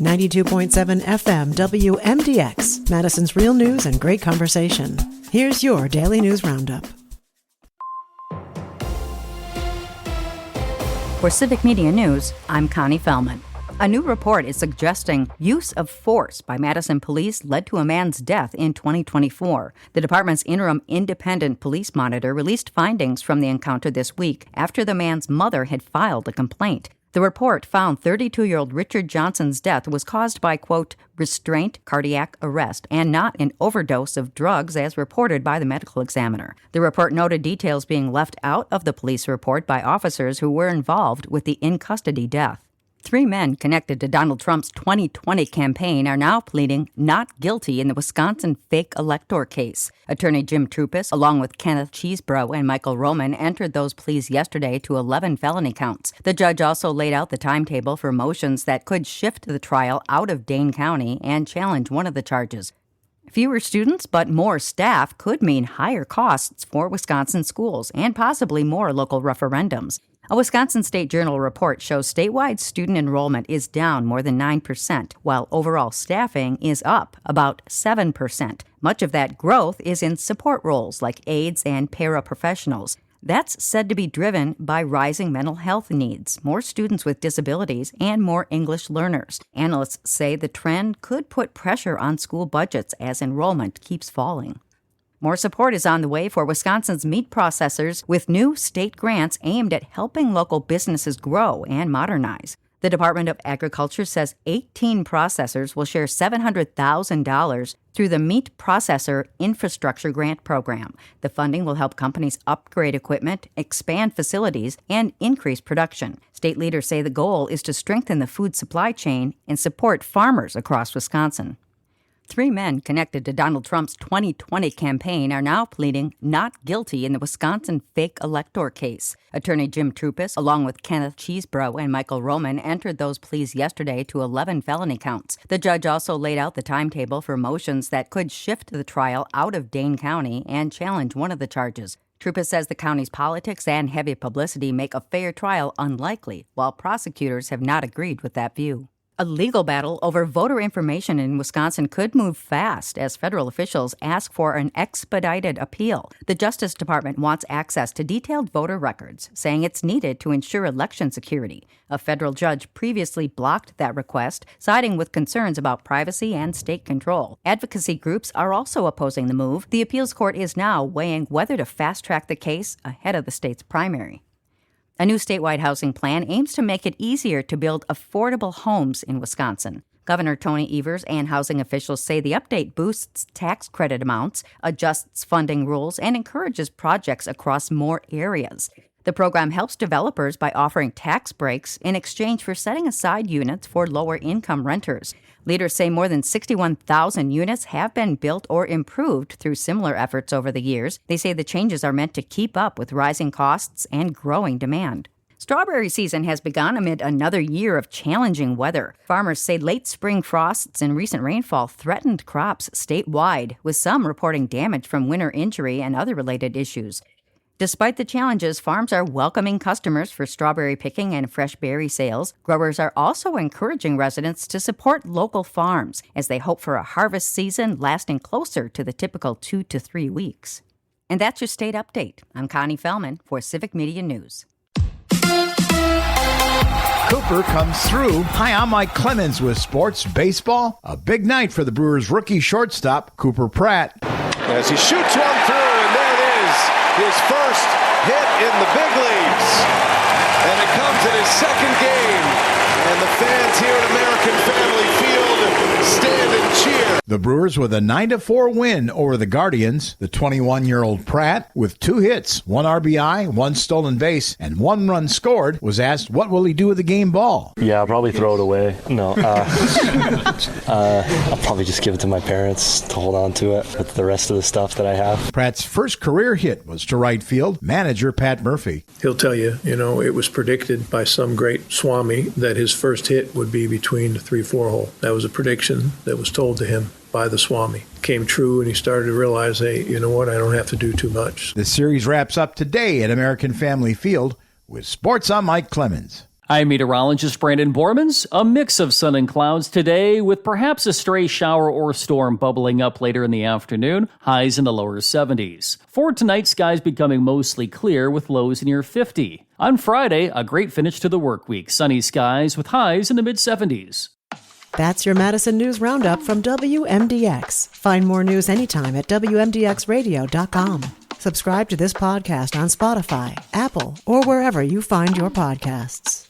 92.7 FM WMDX, Madison's real news and great conversation. Here's your Daily News Roundup. For Civic Media News, I'm Connie Fellman. A new report is suggesting use of force by Madison police led to a man's death in 2024. The department's interim independent police monitor released findings from the encounter this week after the man's mother had filed a complaint. The report found 32-year-old Richard Johnson's death was caused by, quote, restraint, cardiac arrest, and not an overdose of drugs as reported by the medical examiner. The report noted details being left out of the police report by officers who were involved with the in-custody death. 3 men connected to Donald Trump's 2020 campaign are now pleading not guilty in the Wisconsin fake elector case. Attorney Jim Trupis, along with Kenneth Cheesebro and Michael Roman, entered those pleas yesterday to 11 felony counts. The judge also laid out the timetable for motions that could shift the trial out of Dane County and challenge one of the charges. Fewer students but more staff could mean higher costs for Wisconsin schools and possibly more local referendums. A Wisconsin State Journal report shows statewide student enrollment is down more than 9%, while overall staffing is up about 7%. Much of that growth is in support roles like aides and paraprofessionals. That's said to be driven by rising mental health needs, more students with disabilities, and more English learners. Analysts say the trend could put pressure on school budgets as enrollment keeps falling. More support is on the way for Wisconsin's meat processors with new state grants aimed at helping local businesses grow and modernize. The Department of Agriculture says 18 processors will share $700,000 through the Meat Processor Infrastructure Grant Program. The funding will help companies upgrade equipment, expand facilities, and increase production. State leaders say the goal is to strengthen the food supply chain and support farmers across Wisconsin. 3 men connected to Donald Trump's 2020 campaign are now pleading not guilty in the Wisconsin fake elector case. Attorney Jim Trupis, along with Kenneth Cheesebro and Michael Roman, entered those pleas yesterday to 11 felony counts. The judge also laid out the timetable for motions that could shift the trial out of Dane County and challenge one of the charges. Trupis says the county's politics and heavy publicity make a fair trial unlikely, while prosecutors have not agreed with that view. A legal battle over voter information in Wisconsin could move fast as federal officials ask for an expedited appeal. The Justice Department wants access to detailed voter records, saying it's needed to ensure election security. A federal judge previously blocked that request, siding with concerns about privacy and state control. Advocacy groups are also opposing the move. The appeals court is now weighing whether to fast-track the case ahead of the state's primary. A new statewide housing plan aims to make it easier to build affordable homes in Wisconsin. Governor Tony Evers and housing officials say the update boosts tax credit amounts, adjusts funding rules, and encourages projects across more areas. The program helps developers by offering tax breaks in exchange for setting aside units for lower-income renters. Leaders say more than 61,000 units have been built or improved through similar efforts over the years. They say the changes are meant to keep up with rising costs and growing demand. Strawberry season has begun amid another year of challenging weather. Farmers say late spring frosts and recent rainfall threatened crops statewide, with some reporting damage from winter injury and other related issues. Despite the challenges, farms are welcoming customers for strawberry picking and fresh berry sales. Growers are also encouraging residents to support local farms as they hope for a harvest season lasting closer to the typical 2 to 3 weeks. And that's your state update. I'm Connie Fellman for Civic Media News. Cooper comes through. Hi, I'm Mike Clemens with Sports Baseball. A big night for the Brewers' rookie shortstop, Cooper Pratt. As he shoots one through, and there it is. His first hit in the big leagues. And it comes in his second game. And the fans here at American Family Field stand and cheer. The Brewers with a 9-4 win over the Guardians. The 21-year-old Pratt, with 2 hits, 1 RBI, 1 stolen base, and 1 run scored, was asked what will he do with the game ball. Yeah, I'll probably throw it away. No, I'll probably just give it to my parents to hold on to it with the rest of the stuff that I have. Pratt's first career hit was to right field. Manager Pat Murphy. He'll tell you, it was predicted by some great Swami that his first hit would be between the 3-4 hole. That was a prediction that was told to him by the Swami. Came true, and he started to realize, hey, you know what, I don't have to do too much. The series wraps up today at American Family Field with Sports. I'm Mike Clemens. I'm meteorologist Brandon Bormans. A mix of sun and clouds today with perhaps a stray shower or storm bubbling up later in the afternoon, highs in the lower 70s. For tonight, skies becoming mostly clear with lows near 50. On Friday, a great finish to the work week. Sunny skies with highs in the mid-70s. That's your Madison News Roundup from WMDX. Find more news anytime at WMDXradio.com. Subscribe to this podcast on Spotify, Apple, or wherever you find your podcasts.